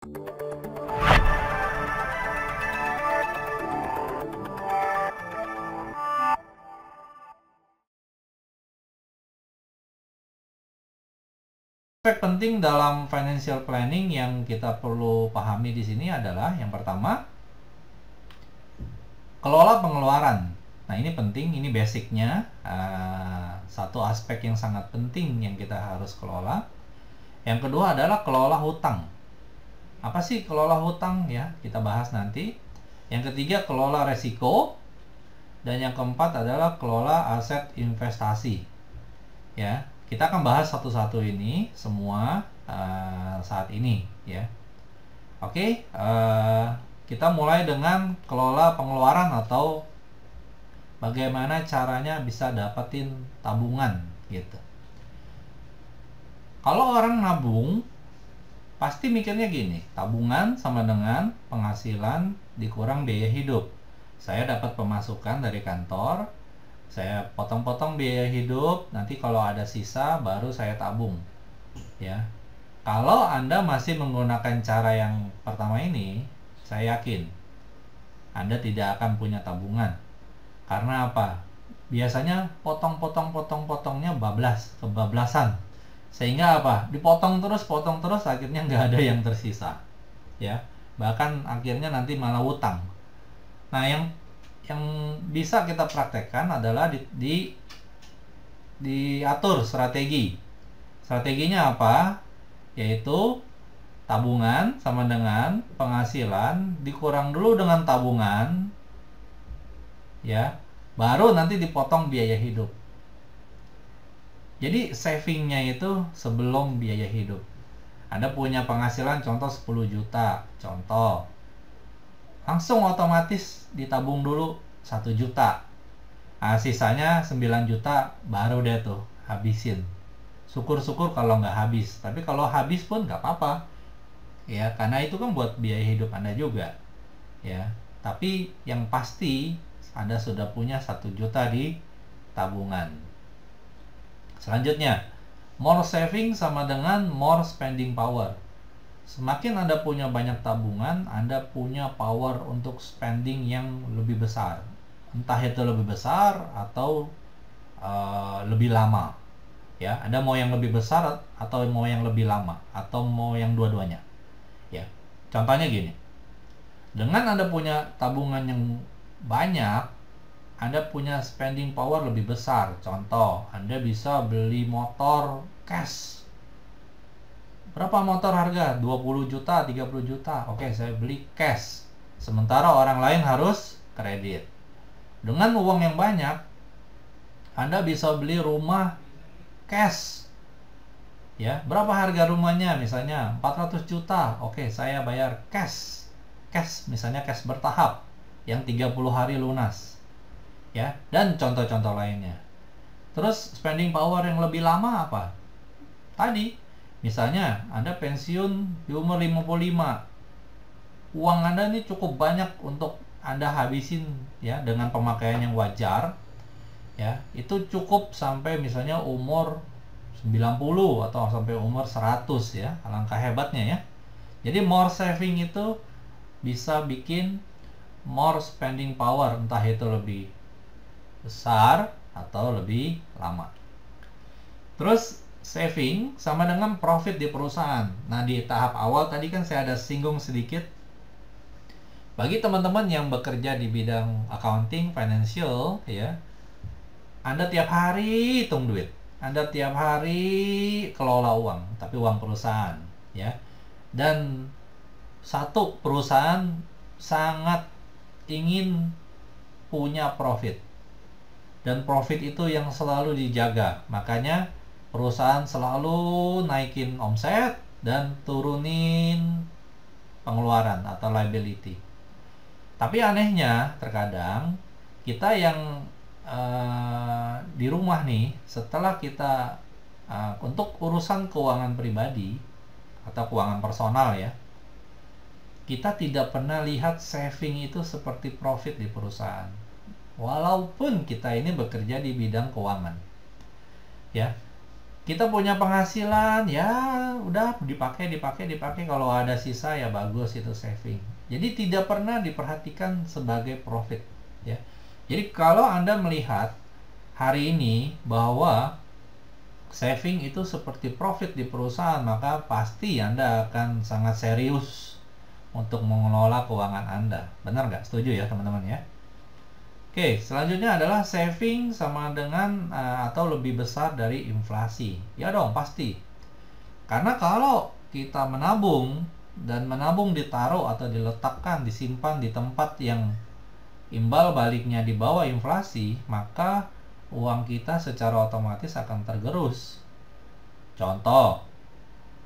Aspek penting dalam financial planning yang kita perlu pahami di sini adalah yang pertama, kelola pengeluaran. Nah, ini penting, ini basicnya, satu aspek yang sangat penting yang kita harus kelola. Yang kedua adalah kelola hutang. Apa sih kelola hutang ya? Kita bahas nanti. Yang ketiga, kelola resiko. Dan yang keempat adalah kelola aset investasi. Ya, kita akan bahas satu-satu ini semua saat ini ya. Oke, kita mulai dengan kelola pengeluaran atau bagaimana caranya bisa dapetin tabungan gitu. Kalau orang nabung pasti mikirnya gini, tabungan sama dengan penghasilan dikurang biaya hidup. Saya dapat pemasukan dari kantor, saya potong-potong biaya hidup, nanti kalau ada sisa baru saya tabung. Ya. Kalau Anda masih menggunakan cara yang pertama ini, saya yakin Anda tidak akan punya tabungan. Karena apa? Biasanya potongnya kebablasan. Sehingga apa? Potong terus, akhirnya nggak ada yang tersisa. Ya, bahkan akhirnya nanti malah utang. Nah, yang bisa kita praktekkan adalah diatur strategi. Strateginya apa? Yaitu tabungan sama dengan penghasilan dikurang dulu dengan tabungan, ya, baru nanti dipotong biaya hidup. Jadi savingnya itu sebelum biaya hidup. Anda punya penghasilan contoh 10 juta, contoh. Langsung otomatis ditabung dulu 1 juta. Nah, sisanya 9 juta baru deh tuh habisin. Syukur-syukur kalau nggak habis. Tapi kalau habis pun nggak apa-apa. Ya, karena itu kan buat biaya hidup Anda juga. Ya, tapi yang pasti Anda sudah punya 1 juta di tabungan. Selanjutnya, more saving sama dengan more spending power. Semakin Anda punya banyak tabungan, Anda punya power untuk spending yang lebih besar. Entah itu lebih besar atau lebih lama. Ya, Anda mau yang lebih besar atau mau yang lebih lama atau mau yang dua-duanya. Ya. Contohnya gini. Dengan Anda punya tabungan yang banyak, Anda punya spending power lebih besar. Contoh, Anda bisa beli motor cash. Berapa motor harga? 20 juta, 30 juta. Oke, saya beli cash. Sementara orang lain harus kredit. Dengan uang yang banyak, Anda bisa beli rumah cash. Ya, berapa harga rumahnya? Misalnya 400 juta. Oke, saya bayar cash. Cash, misalnya cash bertahap yang 30 hari lunas. Ya, dan contoh-contoh lainnya. Terus spending power yang lebih lama apa? Tadi, misalnya Anda pensiun di umur 55. Uang Anda ini cukup banyak untuk Anda habisin ya dengan pemakaian yang wajar. Ya, itu cukup sampai misalnya umur 90 atau sampai umur 100 ya. Alangkah hebatnya ya. Jadi more saving itu bisa bikin more spending power, entah itu lebih besar atau lebih lama. Terus saving sama dengan profit di perusahaan. Nah, di tahap awal tadi kan saya ada singgung sedikit. Bagi teman-teman yang bekerja di bidang accounting, financial ya, Anda tiap hari hitung duit. Anda tiap hari kelola uang, tapi uang perusahaan ya. Dan satu perusahaan sangat ingin punya profit. Dan profit itu yang selalu dijaga. Makanya perusahaan selalu naikin omset dan turunin pengeluaran atau liability. Tapi anehnya terkadang kita yang di rumah nih, setelah kita untuk urusan keuangan pribadi atau keuangan personal ya, kita tidak pernah lihat saving itu seperti profit di perusahaan. Walaupun kita ini bekerja di bidang keuangan. Ya. Kita punya penghasilan, ya udah dipakai, kalau ada sisa ya bagus itu saving. Jadi tidak pernah diperhatikan sebagai profit, ya. Jadi kalau Anda melihat hari ini bahwa saving itu seperti profit di perusahaan, maka pasti Anda akan sangat serius untuk mengelola keuangan Anda. Benar nggak? Setuju ya teman-teman ya? Oke, selanjutnya adalah saving sama dengan atau lebih besar dari inflasi. Ya dong, pasti. Karena kalau kita menabung dan menabung ditaruh atau diletakkan, disimpan di tempat yang imbal baliknya di bawah inflasi, maka uang kita secara otomatis akan tergerus. Contoh,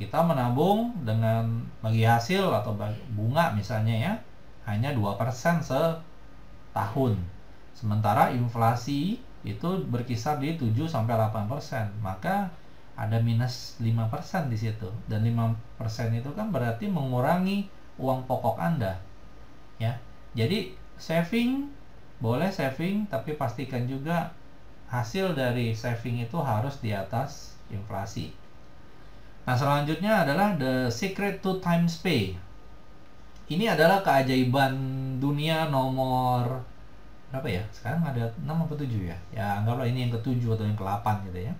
kita menabung dengan bagi hasil atau bunga misalnya ya, hanya 2% setahun. Sementara inflasi itu berkisar di 7-8%, maka ada minus 5% di situ. Dan 5% itu kan berarti mengurangi uang pokok Anda. Ya. Jadi saving boleh saving, tapi pastikan juga hasil dari saving itu harus di atas inflasi. Nah, selanjutnya adalah the secret to times pay. Ini adalah keajaiban dunia nomor berapa ya? Sekarang ada 6 atau 7 ya? Ya, anggaplah ini yang ke-7 atau yang ke-8 gitu ya.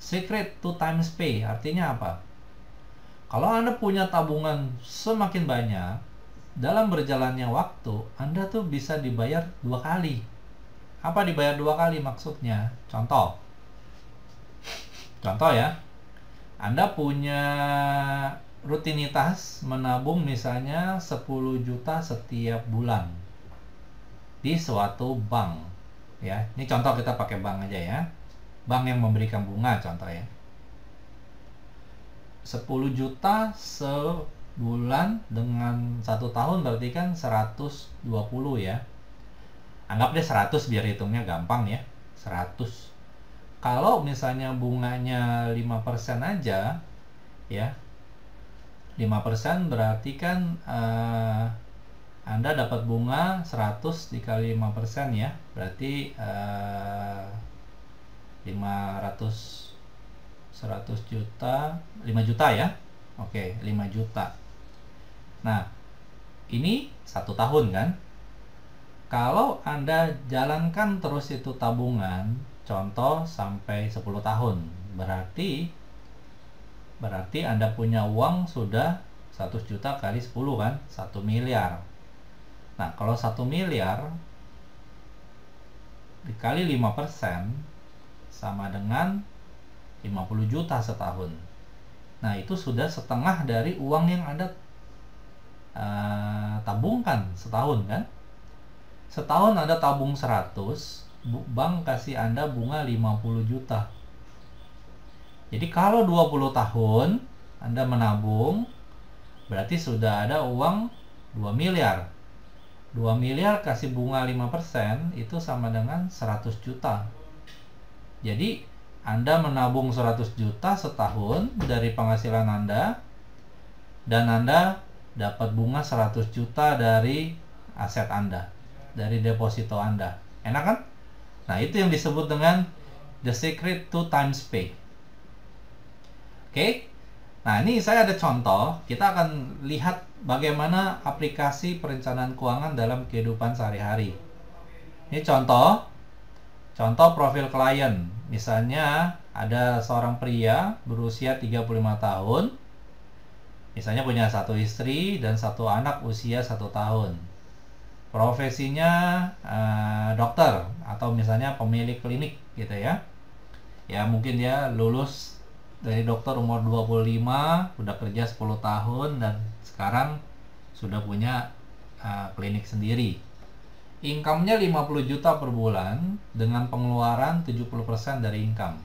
Secret to times pay artinya apa? Kalau Anda punya tabungan semakin banyak, dalam berjalannya waktu, Anda tuh bisa dibayar 2 kali. Apa dibayar 2 kali maksudnya? Contoh ya, Anda punya rutinitas menabung misalnya 10 juta setiap bulan di suatu bank. Ya, ini contoh, kita pakai bank aja ya. Bank yang memberikan bunga contoh ya. 10 juta sebulan dengan 1 tahun berarti kan 120 ya. Anggap deh 100 biar hitungnya gampang ya. 100. Kalau misalnya bunganya 5% aja ya. 5% berarti kan Anda dapat bunga 100 dikali 5% ya. Berarti 100 juta, 5 juta ya. Oke, 5 juta. Nah, ini 1 tahun kan. Kalau Anda jalankan terus itu tabungan, contoh sampai 10 tahun, berarti Anda punya uang sudah 100 juta kali 10 kan, 1 miliar. Nah, kalau 1 miliar dikali 5% sama dengan 50 juta setahun. Nah, itu sudah setengah dari uang yang Anda tabungkan setahun kan. Setahun Anda tabung 100, bank kasih Anda bunga 50 juta. Jadi kalau 20 tahun Anda menabung, berarti sudah ada uang 2 miliar. 2 miliar kasih bunga 5% itu sama dengan 100 juta. Jadi Anda menabung 100 juta setahun dari penghasilan Anda, dan Anda dapat bunga 100 juta dari aset Anda, dari deposito Anda. Enak kan? Nah, itu yang disebut dengan the secret to times pay. Oke? Nah, ini saya ada contoh. Kita akan lihat bagaimana aplikasi perencanaan keuangan dalam kehidupan sehari-hari. Ini contoh profil klien. Misalnya ada seorang pria berusia 35 tahun. Misalnya punya 1 istri dan 1 anak usia 1 tahun. Profesinya dokter atau misalnya pemilik klinik gitu ya. Ya, mungkin dia lulus dari dokter umur 25, udah kerja 10 tahun dan sekarang sudah punya klinik sendiri. Income-nya 50 juta per bulan dengan pengeluaran 70% dari income.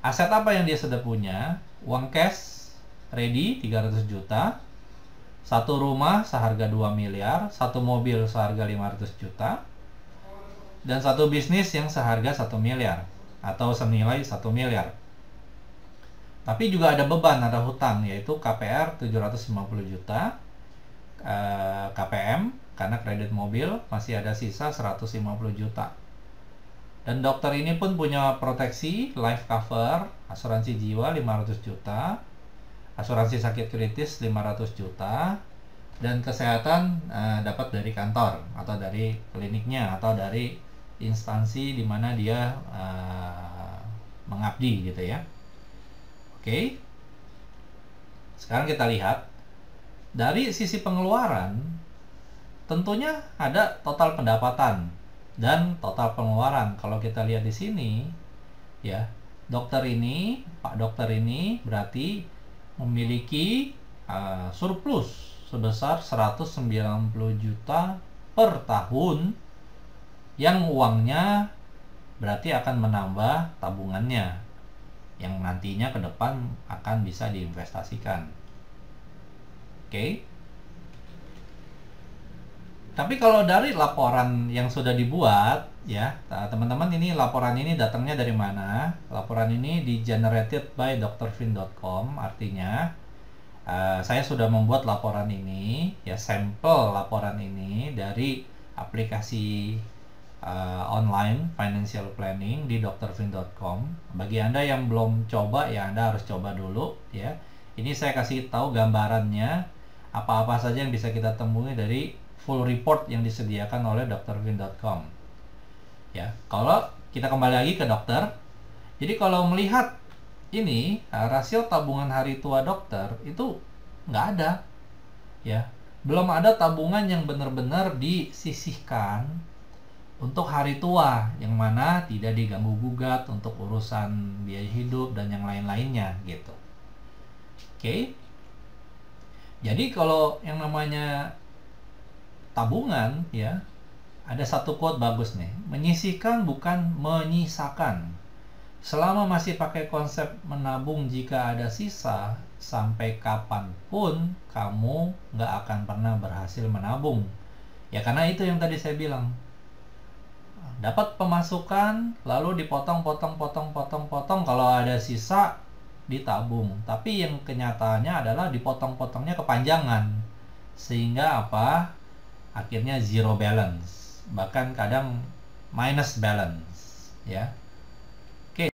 Aset apa yang dia sudah punya? Uang cash ready 300 juta, 1 rumah seharga 2 miliar, 1 mobil seharga 500 juta, dan 1 bisnis yang seharga 1 miliar atau senilai 1 miliar. Tapi juga ada beban, ada hutang, yaitu KPR 750 juta, KPM karena kredit mobil masih ada sisa 150 juta. Dan dokter ini pun punya proteksi life cover, asuransi jiwa 500 juta, asuransi sakit kritis 500 juta, dan kesehatan dapat dari kantor atau dari kliniknya atau dari instansi di mana dia mengabdi gitu ya. Oke. Sekarang kita lihat dari sisi pengeluaran, tentunya ada total pendapatan dan total pengeluaran. Kalau kita lihat di sini ya, Pak dokter ini berarti memiliki surplus sebesar 190 juta per tahun, yang uangnya berarti akan menambah tabungannya yang nantinya ke depan akan bisa diinvestasikan. Oke. Tapi kalau dari laporan yang sudah dibuat ya, teman-teman, ini laporan ini datangnya dari mana? Laporan ini di generated by drfin.com, artinya saya sudah membuat laporan ini ya, sampel laporan ini dari aplikasi online financial planning di drfin.com. Bagi Anda yang belum coba ya, Anda harus coba dulu ya. Ini saya kasih tahu gambarannya apa-apa saja yang bisa kita temui dari full report yang disediakan oleh drfin.com. Ya, kalau kita kembali lagi ke dokter. Jadi kalau melihat ini rasio tabungan hari tua dokter itu nggak ada. Ya, belum ada tabungan yang benar-benar disisihkan untuk hari tua, yang mana tidak diganggu gugat untuk urusan biaya hidup dan yang lain-lainnya gitu. Oke. Jadi kalau yang namanya tabungan ya, ada satu quote bagus nih, menyisihkan bukan menyisakan. Selama masih pakai konsep menabung jika ada sisa, sampai kapanpun kamu nggak akan pernah berhasil menabung. Ya karena itu yang tadi saya bilang, dapat pemasukan lalu dipotong kalau ada sisa ditabung, tapi yang kenyataannya adalah dipotong-potongnya kepanjangan, sehingga apa, akhirnya zero balance, bahkan kadang minus balance ya. Oke.